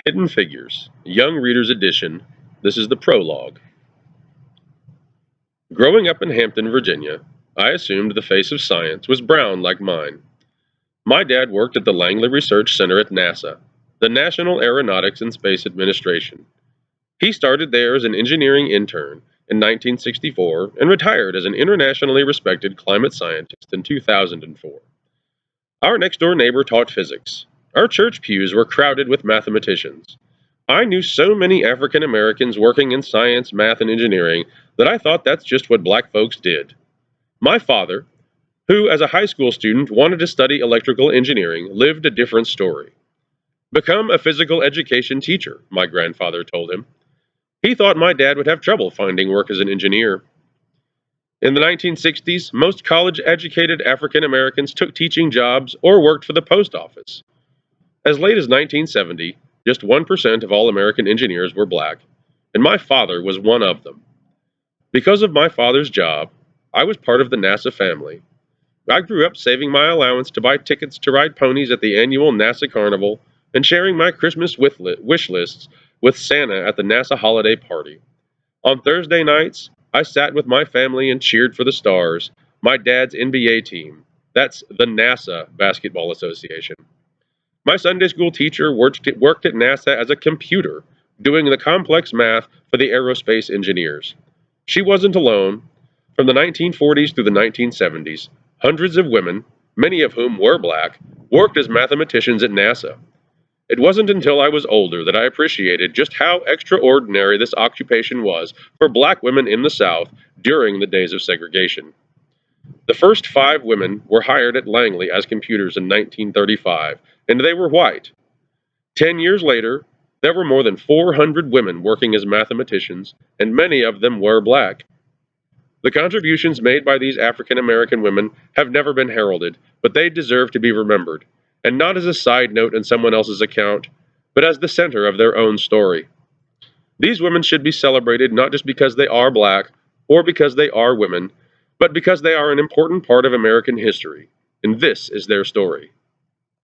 Hidden Figures, Young Readers Edition. This is the prologue. Growing up in Hampton, Virginia, I assumed the face of science was brown like mine. My dad worked at the Langley Research Center at NASA, the National Aeronautics and Space Administration. He started there as an engineering intern in 1964 and retired as an internationally respected climate scientist in 2004. Our next door neighbor taught physics. Our church pews were crowded with mathematicians. I knew so many African Americans working in science, math, and engineering that I thought that's just what black folks did. My father, who as a high school student wanted to study electrical engineering, lived a different story. Become a physical education teacher, my grandfather told him. He thought my dad would have trouble finding work as an engineer. In the 1960s, most college educated African Americans took teaching jobs or worked for the post office. As late as 1970, just 1% of all American engineers were black, and my father was one of them. Because of my father's job, I was part of the NASA family. I grew up saving my allowance to buy tickets to ride ponies at the annual NASA Carnival and sharing my Christmas wish lists with Santa at the NASA holiday party. On Thursday nights, I sat with my family and cheered for the Stars, my dad's NBA team. That's the NASA Basketball Association. My Sunday school teacher worked at NASA as a computer, doing the complex math for the aerospace engineers. She wasn't alone. From the 1940s through the 1970s, hundreds of women, many of whom were black, worked as mathematicians at NASA. It wasn't until I was older that I appreciated just how extraordinary this occupation was for black women in the South during the days of segregation. The first 5 women were hired at Langley as computers in 1935, and they were white. 10 years later, there were more than 400 women working as mathematicians, and many of them were black. The contributions made by these African American women have never been heralded, but they deserve to be remembered, and not as a side note in someone else's account, but as the center of their own story. These women should be celebrated not just because they are black or because they are women, but because they are an important part of American history, and this is their story.